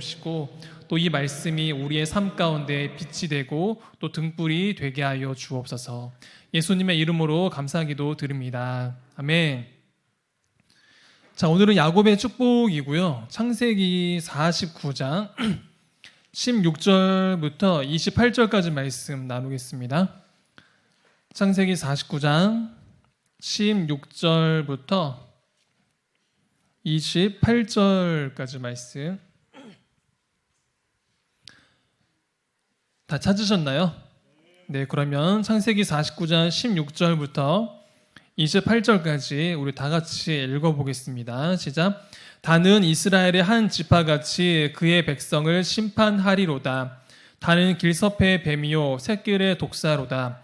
주옵시고 또 이 말씀이 우리의 삶 가운데 빛이 되고 또 등불이 되게 하여 주옵소서. 예수님의 이름으로 감사기도 드립니다. 아멘. 자, 오늘은 야곱의 축복이고요. 창세기 49장 16절부터 28절까지 말씀 나누겠습니다. 창세기 49장 16절부터 28절까지 말씀 다 찾으셨나요? 네, 그러면 창세기 49장 16절부터 28절까지 우리 다 같이 읽어보겠습니다. 시작. 다는 이스라엘의 한 지파같이 그의 백성을 심판하리로다. 다는 길섭의 뱀이요 새끼의 독사로다.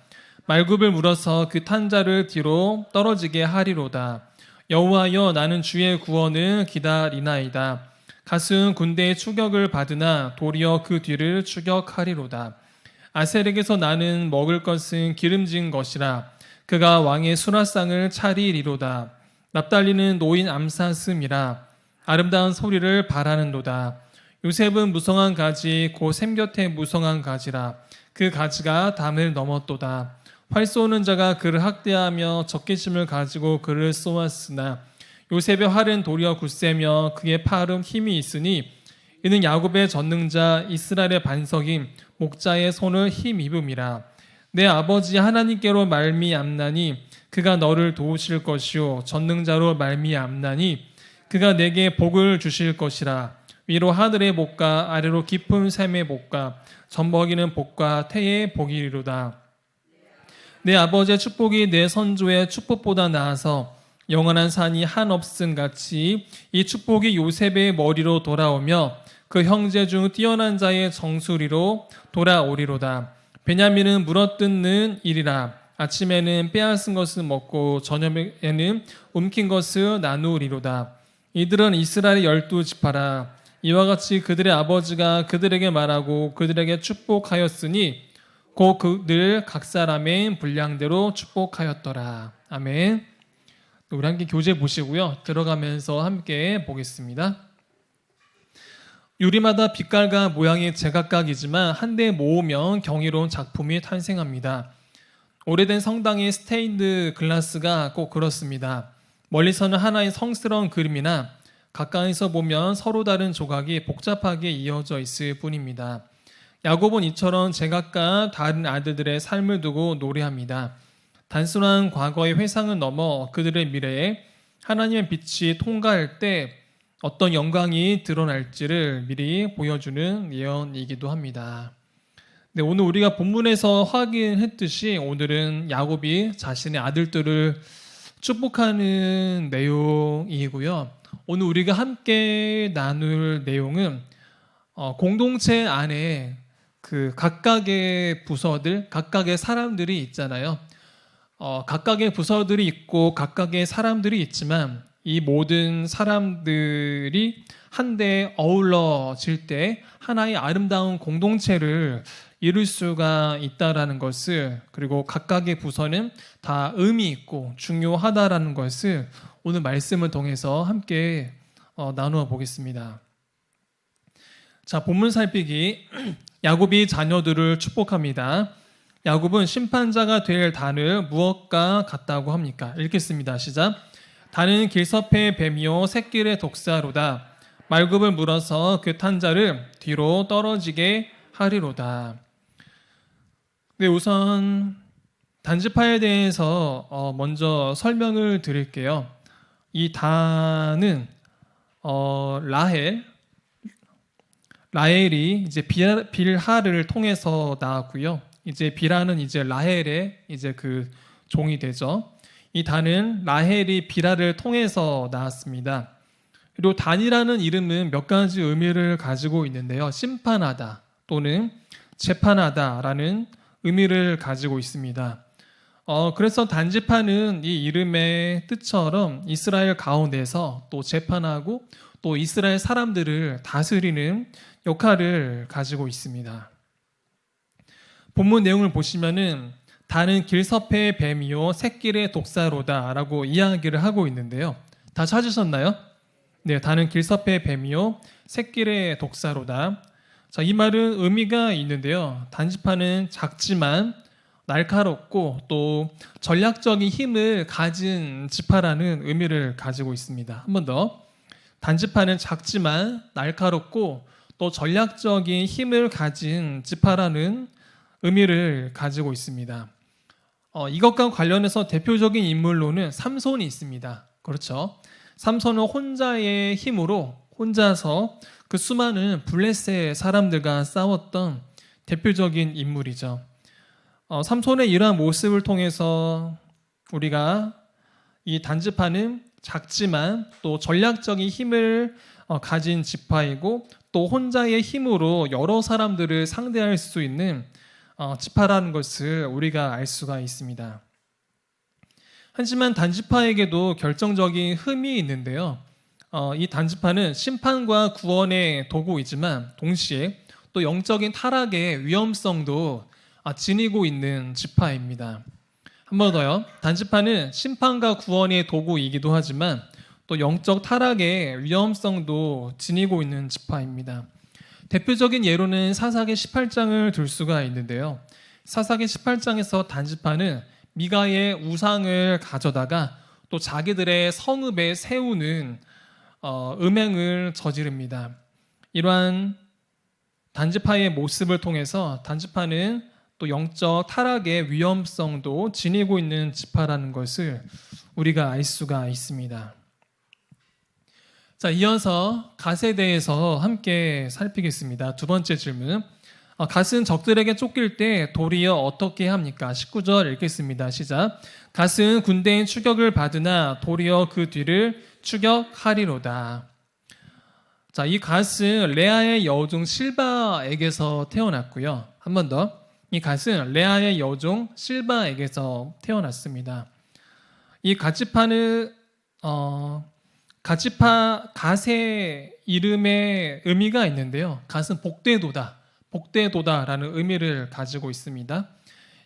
말굽을 물어서 그 탄자를 뒤로 떨어지게 하리로다. 여호와여, 나는 주의 구원을 기다리나이다. 갓은 군대의 추격을 받으나 도리어 그 뒤를 추격하리로다. 아셀에게서 나는 먹을 것은 기름진 것이라. 그가 왕의 수라상을 차리리로다. 납달리는 노인 암사슴이라. 아름다운 소리를 바라는도다. 요셉은 무성한 가지 곧 샘 곁에 무성한 가지라. 그 가지가 담을 넘었도다. 활 쏘는 자가 그를 학대하며 적개심을 가지고 그를 쏘았으나 요셉의 활은 도리어 굳세며 그의 팔은 힘이 있으니 이는 야곱의 전능자 이스라엘의 반석인 목자의 손을 힘입음이라. 내 아버지 하나님께로 말미암나니 그가 너를 도우실 것이요 전능자로 말미암나니 그가 내게 복을 주실 것이라. 위로 하늘의 복과 아래로 깊은 샘의 복과 젖먹이는 복과 태의 복이리로다. 내 아버지의 축복이 내 선조의 축복보다 나아서 영원한 산이 한없음 같이 이 축복이 요셉의 머리로 돌아오며 그 형제 중 뛰어난 자의 정수리로 돌아오리로다. 베냐민은 물어뜯는 일이라. 아침에는 빼앗은 것을 먹고 저녁에는 움킨 것을 나누리로다. 이들은 이스라엘의 12지파라. 이와 같이 그들의 아버지가 그들에게 말하고 그들에게 축복하였으니 곧 그들 각 사람의 분량대로 축복하였더라. 아멘. 우리 함께 교재 보시고요. 들어가면서 함께 보겠습니다. 유리마다 빛깔과 모양이 제각각이지만 한데 모으면 경이로운 작품이 탄생합니다. 오래된 성당의 스테인드 글라스가 꼭 그렇습니다. 멀리서는 하나의 성스러운 그림이나 가까이서 보면 서로 다른 조각이 복잡하게 이어져 있을 뿐입니다. 야곱은 이처럼 제각각 다른 아들들의 삶을 두고 노래합니다. 단순한 과거의 회상은 넘어 그들의 미래에 하나님의 빛이 통과할 때 어떤 영광이 드러날지를 미리 보여주는 예언이기도 합니다. 네, 오늘 우리가 본문에서 확인했듯이 오늘은 야곱이 자신의 아들들을 축복하는 내용이고요. 오늘 우리가 함께 나눌 내용은 공동체 안에 그 각각의 부서들, 각각의 사람들이 있잖아요. 각각의 부서들이 있고 각각의 사람들이 있지만 이 모든 사람들이 한데 어우러질 때 하나의 아름다운 공동체를 이룰 수가 있다라는 것을, 그리고 각각의 부서는 다 의미 있고 중요하다라는 것을 오늘 말씀을 통해서 함께 나누어 보겠습니다. 자, 본문 살피기. 야곱이 자녀들을 축복합니다. 야곱은 심판자가 될 단을 무엇과 같다고 합니까? 읽겠습니다. 시작. 단은 길섭의 뱀이요 새끼의 독사로다. 말굽을 물어서 그 탄자를 뒤로 떨어지게 하리로다. 네, 우선 단지파에 대해서 먼저 설명을 드릴게요. 이 단은 라헬이 이제 빌하를 통해서 나왔고요. 이제 빌하는 이제 라헬의 이제 그 종이 되죠. 이 단은 라헬이 빌하를 통해서 나왔습니다. 그리고 단이라는 이름은 몇 가지 의미를 가지고 있는데요. 심판하다 또는 재판하다라는 의미를 가지고 있습니다. 그래서 단지파는 이 이름의 뜻처럼 이스라엘 가운데서 또 재판하고 또 이스라엘 사람들을 다스리는 역할을 가지고 있습니다. 본문 내용을 보시면은 단은 길섭의 뱀이요 새끼의 독사로다 라고 이야기를 하고 있는데요. 다 찾으셨나요? 네, 다는 길섭의 뱀이요 새길의 독사로다. 자, 이 말은 의미가 있는데요. 단지파는 작지만 날카롭고 또 전략적인 힘을 가진 지파라는 의미를 가지고 있습니다. 한 번 더. 단지파는 작지만 날카롭고 또 전략적인 힘을 가진 지파라는 의미를 가지고 있습니다. 이것과 관련해서 대표적인 인물로는 삼손이 있습니다. 그렇죠? 삼손은 혼자의 힘으로 혼자서 그 수많은 블레셋 사람들과 싸웠던 대표적인 인물이죠. 삼손의 이러한 모습을 통해서 우리가 이 단지파는 작지만 또 전략적인 힘을 가진 지파이고 또 혼자의 힘으로 여러 사람들을 상대할 수 있는 지파라는 것을 우리가 알 수가 있습니다. 하지만 단지파에게도 결정적인 흠이 있는데요. 이 단지파는 심판과 구원의 도구이지만 동시에 또 영적인 타락의 위험성도 지니고 있는 지파입니다. 한 번 더요. 단지파는 심판과 구원의 도구이기도 하지만 또 영적 타락의 위험성도 지니고 있는 지파입니다. 대표적인 예로는 사사기 18장을 들 수가 있는데요. 사사기 18장에서 단지파는 미가의 우상을 가져다가 또 자기들의 성읍에 세우는 음행을 저지릅니다. 이러한 단지파의 모습을 통해서 단지파는 또 영적 타락의 위험성도 지니고 있는 지파라는 것을 우리가 알 수가 있습니다. 자, 이어서 갓에 대해서 함께 살피겠습니다. 두 번째 질문. 갓은 적들에게 쫓길 때 도리어 어떻게 합니까? 19절 읽겠습니다. 시작. 갓은 군대인 추격을 받으나 도리어 그 뒤를 추격하리로다. 자, 이 갓은 레아의 여종 실바에게서 태어났고요. 한 번 더. 이 갓은 레아의 여종 실바에게서 태어났습니다. 이 갓지파는 갓의 이름의 의미가 있는데요. 갓은 복되도다라는 의미를 가지고 있습니다.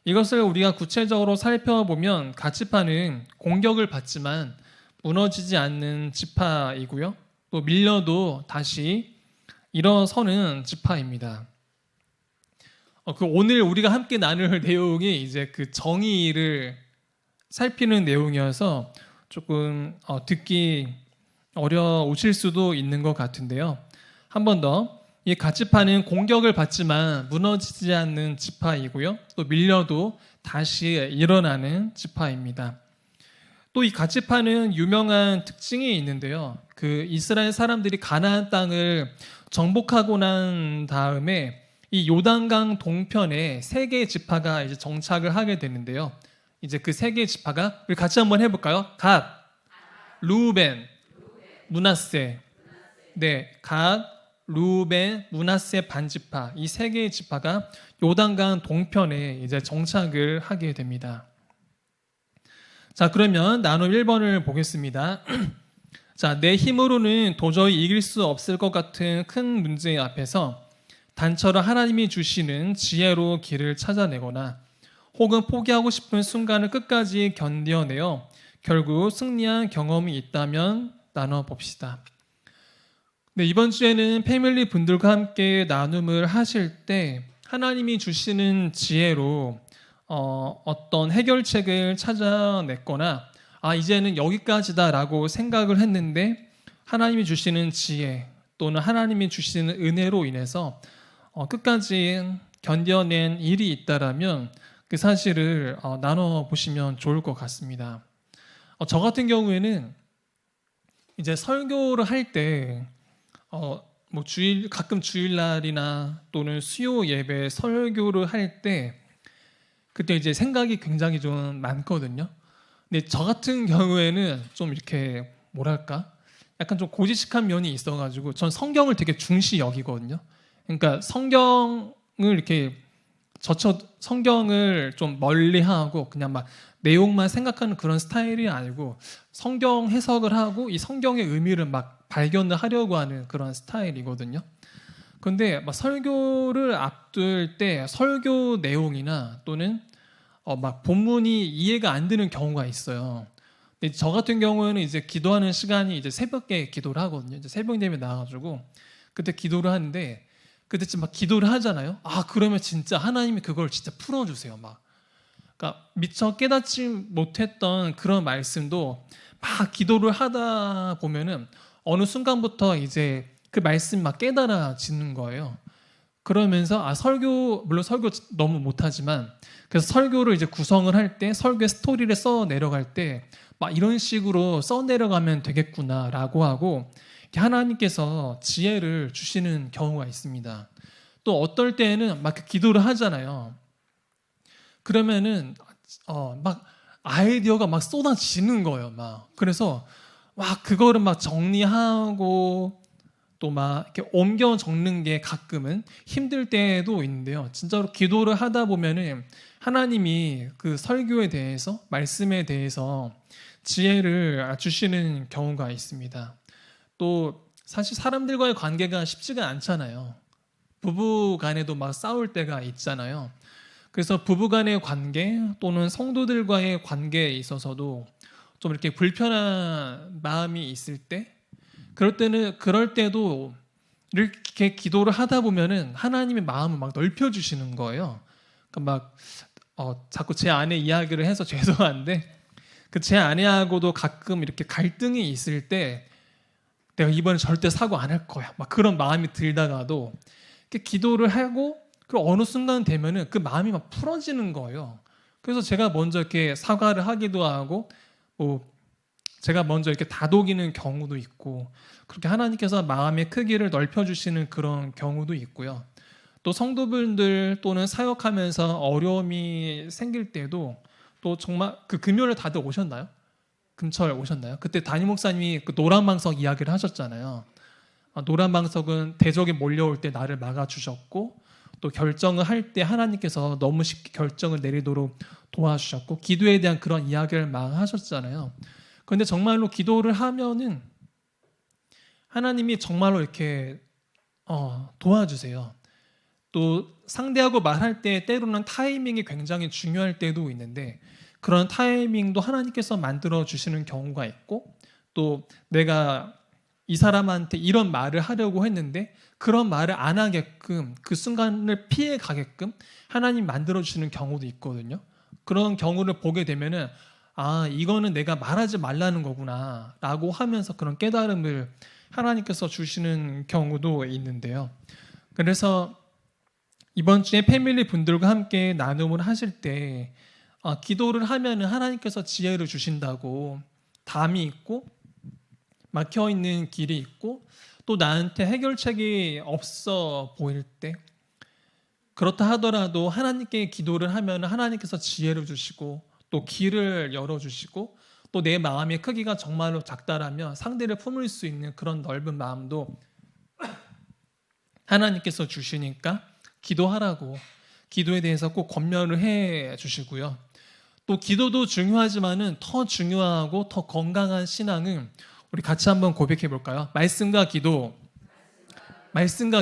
이것을 우리가 구체적으로 살펴보면 갓지파는 공격을 받지만 무너지지 않는 지파이고요. 또 밀려도 다시 일어서는 지파입니다. 오늘 우리가 함께 나눌 내용이 이제 그 정의를 살피는 내용이어서 조금 듣기 어려우실 수도 있는 것 같은데요. 한 번 더. 이 갓지파는 공격을 받지만 무너지지 않는 지파이고요. 또 밀려도 다시 일어나는 지파입니다. 또 이 갓지파는 유명한 특징이 있는데요. 그 이스라엘 사람들이 가나안 땅을 정복하고 난 다음에 이 요단강 동편에 세 개의 지파가 이제 정착을 하게 되는데요. 이제 그 세 개의 지파가 우리 같이 한번 해볼까요? 갓, 루벤, 므낫세. 네, 갓, 루벤, 므낫세 반지파 이 세 개의 지파가 요단강 동편에 이제 정착을 하게 됩니다. 자, 그러면 나눔 1번을 보겠습니다. 자, 내 힘으로는 도저히 이길 수 없을 것 같은 큰 문제 앞에서 단처럼 하나님이 주시는 지혜로 길을 찾아내거나 혹은 포기하고 싶은 순간을 끝까지 견뎌내어 결국 승리한 경험이 있다면 나눠봅시다. 네, 이번 주에는 패밀리 분들과 함께 나눔을 하실 때 하나님이 주시는 지혜로 어떤 해결책을 찾아냈거나 이제는 여기까지다라고 생각을 했는데 하나님이 주시는 지혜 또는 하나님이 주시는 은혜로 인해서 끝까지 견뎌낸 일이 있다라면 그 사실을 나눠보시면 좋을 것 같습니다. 저 같은 경우에는 이제 설교를 할 때 가끔 주일날이나 또는 수요 예배 설교를 할 때 그때 이제 생각이 굉장히 좀 많거든요. 근데 저 같은 경우에는 좀 이렇게 뭐랄까 약간 좀 고지식한 면이 있어가지고 전 성경을 되게 중시 여기거든요. 그러니까 성경을 이렇게 성경을 좀 멀리하고 그냥 막 내용만 생각하는 그런 스타일이 아니고 성경 해석을 하고 이 성경의 의미를 막 발견을 하려고 하는 그런 스타일이거든요. 근데 막 설교를 앞둘 때 설교 내용이나 또는 막 본문이 이해가 안 되는 경우가 있어요. 근데 저 같은 경우에는 이제 기도하는 시간이 이제 새벽에 기도를 하거든요. 이제 새벽 예배 나와가지고 그때 기도를 하는데 그때 막 기도를 하잖아요. 아 그러면 진짜 하나님이 그걸 진짜 풀어주세요. 막 그러니까 미처 깨닫지 못했던 그런 말씀도 막 기도를 하다 보면은 어느 순간부터 이제 그 말씀이 막 깨달아지는 거예요. 그러면서 설교 물론 설교 너무 못하지만 그래서 설교를 이제 구성을 할 때 설교의 스토리를 써 내려갈 때 막 이런 식으로 써 내려가면 되겠구나라고 하고 하나님께서 지혜를 주시는 경우가 있습니다. 또 어떨 때는 막 기도를 하잖아요. 그러면은 막 아이디어가 막 쏟아지는 거예요. 막 그래서 막 그거를 막 정리하고 또 막 이렇게 옮겨 적는 게 가끔은 힘들 때도 있는데요. 진짜로 기도를 하다 보면은 하나님이 그 설교에 대해서 말씀에 대해서 지혜를 주시는 경우가 있습니다. 또 사실 사람들과의 관계가 쉽지가 않잖아요. 부부 간에도 막 싸울 때가 있잖아요. 그래서 부부 간의 관계 또는 성도들과의 관계에 있어서도 좀 이렇게 불편한 마음이 있을 때 그럴 때도 이렇게 기도를 하다 보면은 하나님의 마음을 막 넓혀 주시는 거예요. 그러니까 막 자꾸 제 아내 이야기를 해서 죄송한데 그 제 아내하고도 가끔 이렇게 갈등이 있을 때 내가 이번에 절대 사고 안 할 거야. 막 그런 마음이 들다가도 이렇게 기도를 하고 그 어느 순간 되면은 그 마음이 막 풀어지는 거예요. 그래서 제가 먼저 이렇게 사과를 하기도 하고 뭐 제가 먼저 이렇게 다독이는 경우도 있고 그렇게 하나님께서 마음의 크기를 넓혀주시는 그런 경우도 있고요. 또 성도분들 또는 사역하면서 어려움이 생길 때도 또 정말 그 금요일에 다들 오셨나요? 금철 오셨나요? 그때 담임 목사님이 그 노란방석 이야기를 하셨잖아요. 노란방석은 대적이 몰려올 때 나를 막아주셨고 또 결정을 할 때 하나님께서 너무 쉽게 결정을 내리도록 도와주셨고 기도에 대한 그런 이야기를 막 하셨잖아요. 그런데 정말로 기도를 하면은 하나님이 정말로 이렇게 도와주세요. 또 상대하고 말할 때 때로는 타이밍이 굉장히 중요할 때도 있는데 그런 타이밍도 하나님께서 만들어 주시는 경우가 있고 또 내가 이 사람한테 이런 말을 하려고 했는데 그런 말을 안 하게끔 그 순간을 피해 가게끔 하나님 만들어 주시는 경우도 있거든요. 그런 경우를 보게 되면은 이거는 내가 말하지 말라는 거구나 라고 하면서 그런 깨달음을 하나님께서 주시는 경우도 있는데요. 그래서 이번 주에 패밀리 분들과 함께 나눔을 하실 때 기도를 하면은 하나님께서 지혜를 주신다고 담이 있고 막혀있는 길이 있고 또 나한테 해결책이 없어 보일 때 그렇다 하더라도 하나님께 기도를 하면 하나님께서 지혜를 주시고 또 길을 열어주시고 또 내 마음의 크기가 정말로 작다라면 상대를 품을 수 있는 그런 넓은 마음도 하나님께서 주시니까 기도하라고 기도에 대해서 꼭 권면을 해 주시고요. 또 기도도 중요하지만은 더 중요하고 더 건강한 신앙은 우리 같이 한번 고백해 볼까요? 말씀과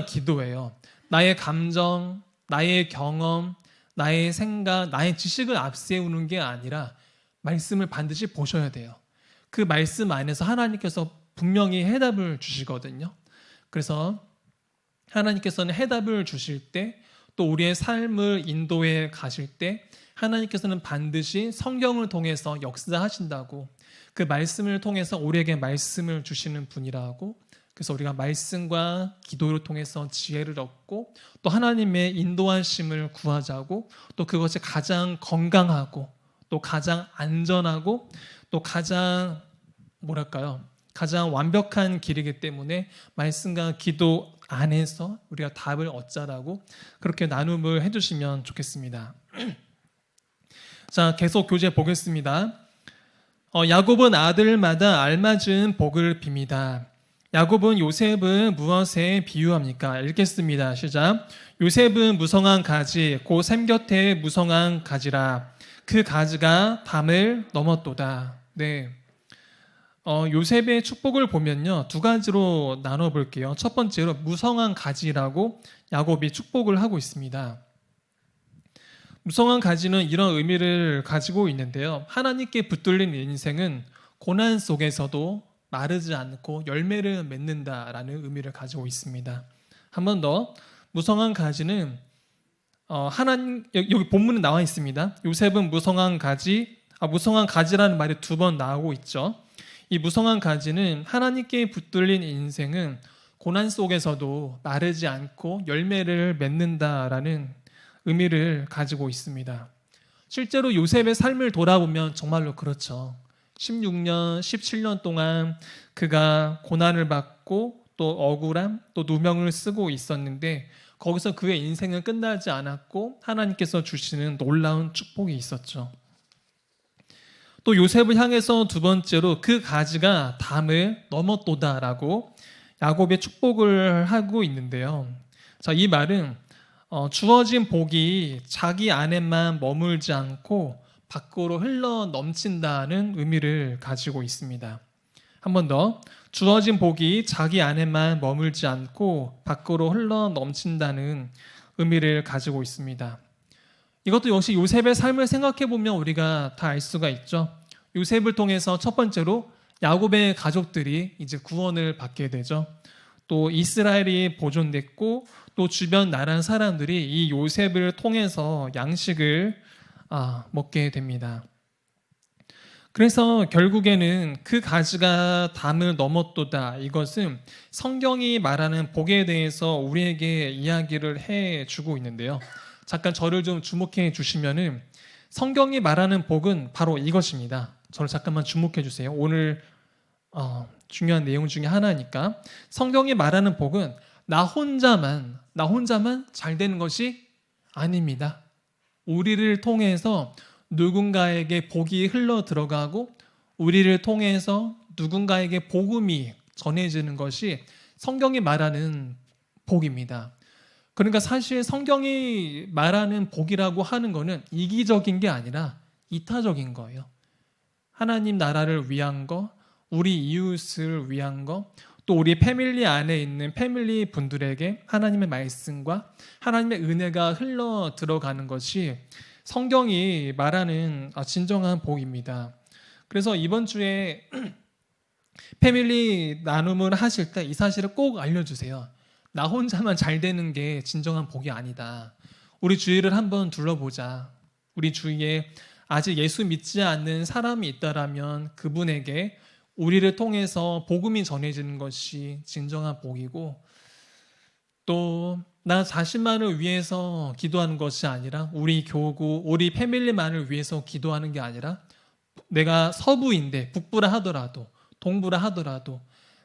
기도예요. 나의 감정, 나의 경험, 나의 생각, 나의 지식을 앞세우는 게 아니라 말씀을 반드시 보셔야 돼요. 그 말씀 안에서 하나님께서 분명히 해답을 주시거든요. 그래서 하나님께서는 해답을 주실 때 또 우리의 삶을 인도해 가실 때 하나님께서는 반드시 성경을 통해서 역사하신다고 그 말씀을 통해서 우리에게 말씀을 주시는 분이라고 그래서 우리가 말씀과 기도를 통해서 지혜를 얻고 또 하나님의 인도하심을 구하자고 또 그것이 가장 건강하고 또 가장 안전하고 또 가장 가장 완벽한 길이기 때문에 말씀과 기도 안에서 우리가 답을 얻자라고 그렇게 나눔을 해주시면 좋겠습니다. 자, 계속 교재 보겠습니다. 야곱은 아들마다 알맞은 복을 빕니다. 야곱은 요셉은 무엇에 비유합니까? 읽겠습니다. 시작. 요셉은 무성한 가지, 곧 샘 곁에 무성한 가지라. 그 가지가 담을 넘었도다. 네. 요셉의 축복을 보면요. 두 가지로 나눠볼게요. 첫 번째로 무성한 가지라고 야곱이 축복을 하고 있습니다. 무성한 가지는 이런 의미를 가지고 있는데요. 하나님께 붙들린 인생은 고난 속에서도 마르지 않고 열매를 맺는다라는 의미를 가지고 있습니다. 한 번 더, 무성한 가지는 하나님, 여기 본문에 나와 있습니다. 요셉은 무성한 가지라는 말이 2번 나오고 있죠. 이 무성한 가지는 하나님께 붙들린 인생은 고난 속에서도 마르지 않고 열매를 맺는다라는 의미를 가지고 있습니다. 실제로 요셉의 삶을 돌아보면 정말로 그렇죠. 16년, 17년 동안 그가 고난을 받고 또 억울함, 또 누명을 쓰고 있었는데 거기서 그의 인생은 끝나지 않았고 하나님께서 주시는 놀라운 축복이 있었죠. 또 요셉을 향해서 2번째로 그 가지가 담을 넘었도다라고 야곱의 축복을 하고 있는데요. 자, 이 말은 주어진 복이 자기 안에만 머물지 않고 밖으로 흘러 넘친다는 의미를 가지고 있습니다. 한 번 더, 주어진 복이 자기 안에만 머물지 않고 밖으로 흘러 넘친다는 의미를 가지고 있습니다. 이것도 역시 요셉의 삶을 생각해 보면 우리가 다 알 수가 있죠. 요셉을 통해서 첫 번째로 야곱의 가족들이 이제 구원을 받게 되죠. 또 이스라엘이 보존됐고 또 주변 나라 사람들이 이 요셉을 통해서 양식을 먹게 됩니다. 그래서 결국에는 그 가지가 담을 넘었도다. 이것은 성경이 말하는 복에 대해서 우리에게 이야기를 해주고 있는데요. 잠깐 저를 좀 주목해 주시면은 성경이 말하는 복은 바로 이것입니다. 저를 잠깐만 주목해 주세요. 오늘 중요한 내용 중에 하나니까. 성경이 말하는 복은 나 혼자만 잘 되는 것이 아닙니다. 우리를 통해서 누군가에게 복이 흘러 들어가고 우리를 통해서 누군가에게 복음이 전해지는 것이 성경이 말하는 복입니다. 그러니까 사실 성경이 말하는 복이라고 하는 것은 이기적인 게 아니라 이타적인 거예요. 하나님 나라를 위한 거, 우리 이웃을 위한 거, 또 우리 패밀리 안에 있는 패밀리 분들에게 하나님의 말씀과 하나님의 은혜가 흘러 들어가는 것이 성경이 말하는 진정한 복입니다. 그래서 이번 주에 패밀리 나눔을 하실 때 이 사실을 꼭 알려주세요. 나 혼자만 잘 되는 게 진정한 복이 아니다. 우리 주위를 한번 둘러보자. 우리 주위에 아직 예수 믿지 않는 사람이 있다라면 그분에게 우리를 통해서 복음이 전해지는 것이 진정한 복이고, 또 나 자신만을 위해서 기도하는 것이 아니라 우리 교구, 우리 패밀리만을 위해서 기도하는 게 아니라 내가 서부인데 북부라 하더라도 동부라 하더라도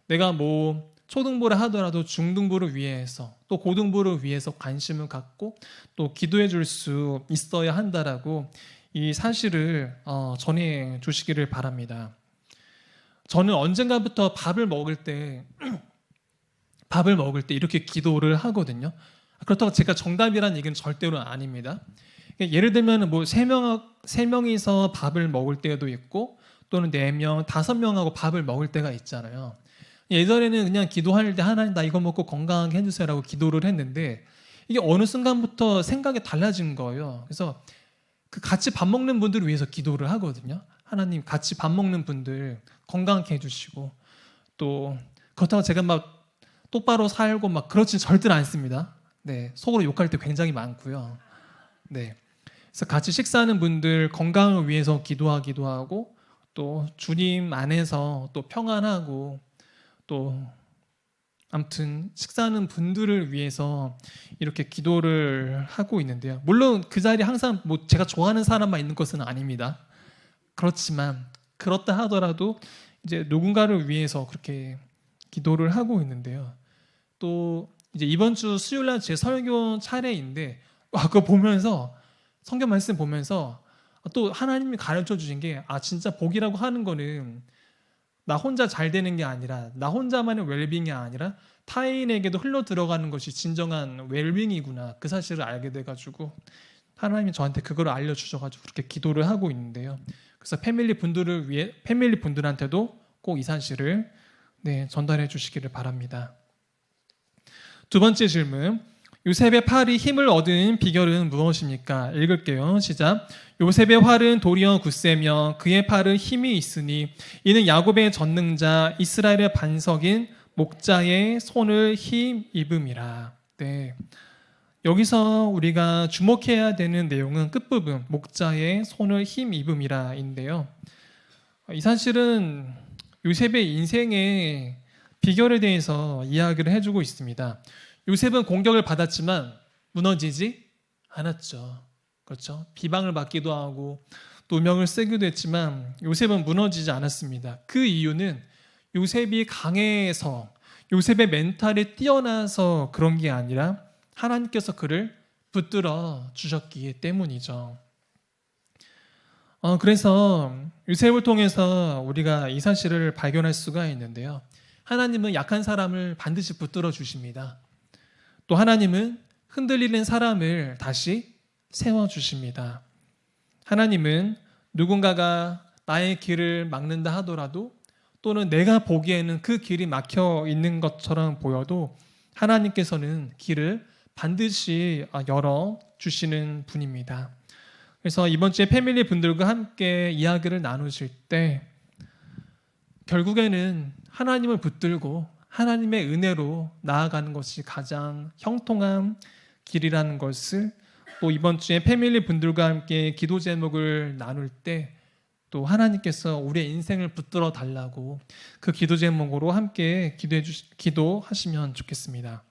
내가 뭐 초등부라 하더라도 중등부를 위해서 또 고등부를 위해서 관심을 갖고 또 기도해 줄 수 있어야 한다라고 이 사실을 전해 주시기를 바랍니다. 저는 언젠가부터 밥을 먹을 때 이렇게 기도를 하거든요. 그렇다고 제가 정답이라는 얘기는 절대로 아닙니다. 예를 들면 뭐 3명이서 밥을 먹을 때도 있고 또는 4명, 5명하고 밥을 먹을 때가 있잖아요. 예전에는 그냥 기도할 때 하나님 나 이거 먹고 건강하게 해주세요라고 기도를 했는데 이게 어느 순간부터 생각이 달라진 거예요. 그래서 그 같이 밥 먹는 분들을 위해서 기도를 하거든요. 하나님 같이 밥 먹는 분들 건강하게 해주시고, 또 그렇다고 제가 막 똑바로 살고 막 그렇진 절대로 않습니다. 네, 속으로 욕할 때 굉장히 많고요. 네, 그래서 같이 식사하는 분들 건강을 위해서 기도하기도 하고 또 주님 안에서 또 평안하고 또 아무튼 식사하는 분들을 위해서 이렇게 기도를 하고 있는데요. 물론 그 자리에 항상 뭐 제가 좋아하는 사람만 있는 것은 아닙니다. 그렇지만 그렇다 하더라도 이제 누군가를 위해서 그렇게 기도를 하고 있는데요. 또 이제 이번 주 수요일 날 제 설교 차례인데 그거 보면서 성경 말씀 보면서 또 하나님이 가르쳐 주신 게 진짜 복이라고 하는 거는 나 혼자 잘 되는 게 아니라 나 혼자만의 웰빙이 아니라 타인에게도 흘러 들어가는 것이 진정한 웰빙이구나, 그 사실을 알게 돼가지고 하나님이 저한테 그걸 알려주셔가지고 그렇게 기도를 하고 있는데요. 그래서 패밀리 분들한테도 꼭 이 사실을 전달해 주시기를 바랍니다. 2번째 질문, 요셉의 팔이 힘을 얻은 비결은 무엇입니까? 읽을게요. 시작. 요셉의 활은 도리어 굳세며 그의 팔은 힘이 있으니 이는 야곱의 전능자 이스라엘의 반석인 목자의 손을 힘입음이라. 네. 여기서 우리가 주목해야 되는 내용은 끝부분 목자의 손을 힘입음이라인데요. 이 사실은 요셉의 인생의 비결에 대해서 이야기를 해주고 있습니다. 요셉은 공격을 받았지만 무너지지 않았죠. 그렇죠? 비방을 받기도 하고 누명을 쓰기도 했지만 요셉은 무너지지 않았습니다. 그 이유는 요셉이 강해서 요셉의 멘탈이 뛰어나서 그런 게 아니라 하나님께서 그를 붙들어 주셨기 때문이죠. 그래서 요셉을 통해서 우리가 이 사실을 발견할 수가 있는데요. 하나님은 약한 사람을 반드시 붙들어 주십니다. 또 하나님은 흔들리는 사람을 다시 세워주십니다. 하나님은 누군가가 나의 길을 막는다 하더라도 또는 내가 보기에는 그 길이 막혀 있는 것처럼 보여도 하나님께서는 길을 반드시 열어주시는 분입니다. 그래서 이번 주에 패밀리 분들과 함께 이야기를 나누실 때 결국에는 하나님을 붙들고 하나님의 은혜로 나아가는 것이 가장 형통한 길이라는 것을 또 이번 주에 패밀리 분들과 함께 기도 제목을 나눌 때 또 하나님께서 우리의 인생을 붙들어 달라고 그 기도 제목으로 함께 기도하시면 좋겠습니다.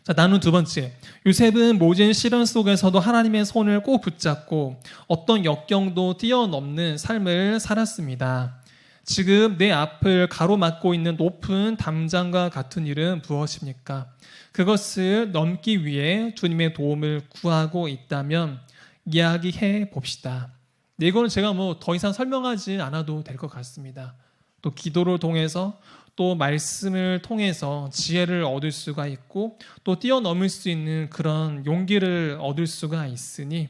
자, 나눈 두 번째, 요셉은 모진 시련 속에서도 하나님의 손을 꼭 붙잡고 어떤 역경도 뛰어넘는 삶을 살았습니다. 지금 내 앞을 가로막고 있는 높은 담장과 같은 일은 무엇입니까? 그것을 넘기 위해 주님의 도움을 구하고 있다면 이야기해 봅시다. 네, 이거는 제가 더 이상 설명하지 않아도 될 것 같습니다. 또 기도를 통해서 또 말씀을 통해서 지혜를 얻을 수가 있고 또 뛰어넘을 수 있는 그런 용기를 얻을 수가 있으니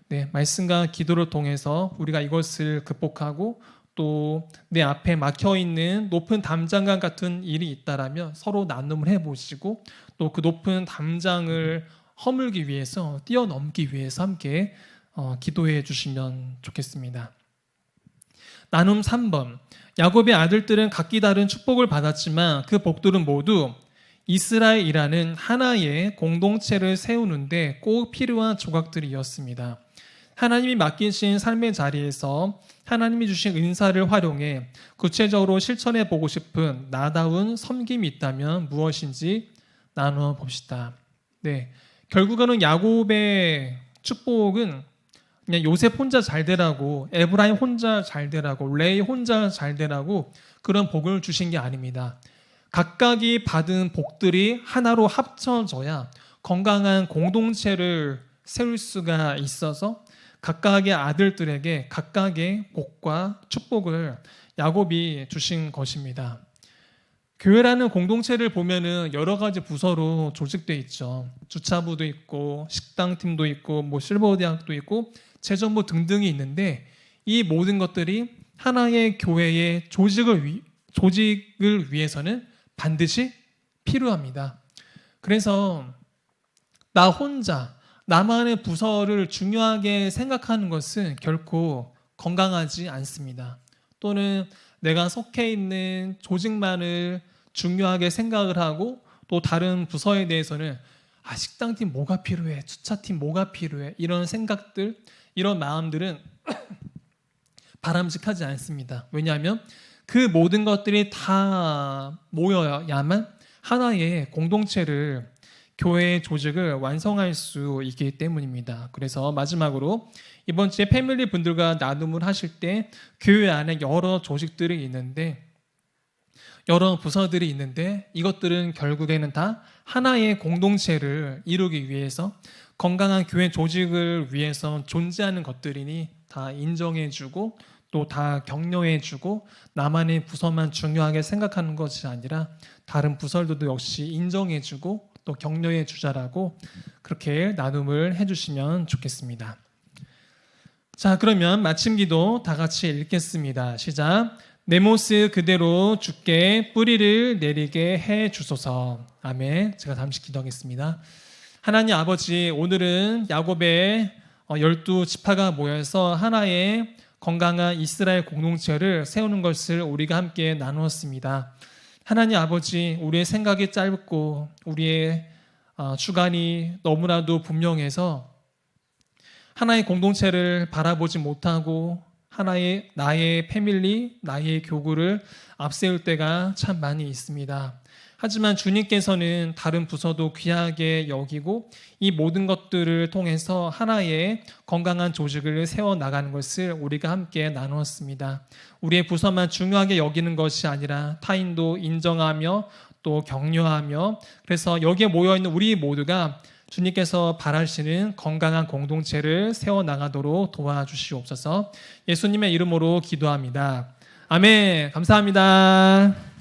네, 말씀과 기도를 통해서 우리가 이것을 극복하고 또 내 앞에 막혀있는 높은 담장과 같은 일이 있다라면 서로 나눔을 해보시고 또 그 높은 담장을 허물기 위해서 뛰어넘기 위해서 함께 기도해 주시면 좋겠습니다. 나눔 3번, 야곱의 아들들은 각기 다른 축복을 받았지만 그 복들은 모두 이스라엘이라는 하나의 공동체를 세우는데 꼭 필요한 조각들이었습니다. 하나님이 맡기신 삶의 자리에서 하나님이 주신 은사를 활용해 구체적으로 실천해 보고 싶은 나다운 섬김이 있다면 무엇인지 나누어 봅시다. 네, 결국에는 야곱의 축복은 그냥 요셉 혼자 잘 되라고, 에브라임 혼자 잘 되라고, 레이 혼자 잘 되라고 그런 복을 주신 게 아닙니다. 각각이 받은 복들이 하나로 합쳐져야 건강한 공동체를 세울 수가 있어서 각각의 아들들에게 각각의 복과 축복을 야곱이 주신 것입니다. 교회라는 공동체를 보면은 여러 가지 부서로 조직되어 있죠. 주차부도 있고 식당팀도 있고 실버 대학도 있고 재정부 등등이 있는데 이 모든 것들이 하나의 교회의 조직을 위해서는 반드시 필요합니다. 그래서 나 혼자 나만의 부서를 중요하게 생각하는 것은 결코 건강하지 않습니다. 또는 내가 속해 있는 조직만을 중요하게 생각을 하고 또 다른 부서에 대해서는 식당팀 뭐가 필요해, 주차팀 뭐가 필요해 이런 생각들, 이런 마음들은 바람직하지 않습니다. 왜냐하면 그 모든 것들이 다 모여야만 하나의 공동체를 교회의 조직을 완성할 수 있기 때문입니다. 그래서 마지막으로 이번 주에 패밀리 분들과 나눔을 하실 때 교회 안에 여러 조직들이 있는데 여러 부서들이 있는데 이것들은 결국에는 다 하나의 공동체를 이루기 위해서 건강한 교회 조직을 위해서 존재하는 것들이니 다 인정해주고 또 다 격려해주고 나만의 부서만 중요하게 생각하는 것이 아니라 다른 부서들도 역시 인정해주고 또 격려해 주자라고 그렇게 나눔을 해주시면 좋겠습니다. 자, 그러면 마침 기도 다 같이 읽겠습니다. 시작. 내 모습 그대로 주께 뿌리를 내리게 해 주소서. 아멘. 제가 잠시 기도하겠습니다. 하나님 아버지, 오늘은 야곱의 12지파가 모여서 하나의 건강한 이스라엘 공동체를 세우는 것을 우리가 함께 나누었습니다. 하나님 아버지, 우리의 생각이 짧고 우리의 주관이 너무나도 분명해서 하나의 공동체를 바라보지 못하고 하나의 나의 패밀리, 나의 교구를 앞세울 때가 참 많이 있습니다. 하지만 주님께서는 다른 부서도 귀하게 여기고 이 모든 것들을 통해서 하나의 건강한 조직을 세워나가는 것을 우리가 함께 나누었습니다. 우리의 부서만 중요하게 여기는 것이 아니라 타인도 인정하며 또 격려하며, 그래서 여기에 모여있는 우리 모두가 주님께서 바라시는 건강한 공동체를 세워나가도록 도와주시옵소서. 예수님의 이름으로 기도합니다. 아멘. 감사합니다.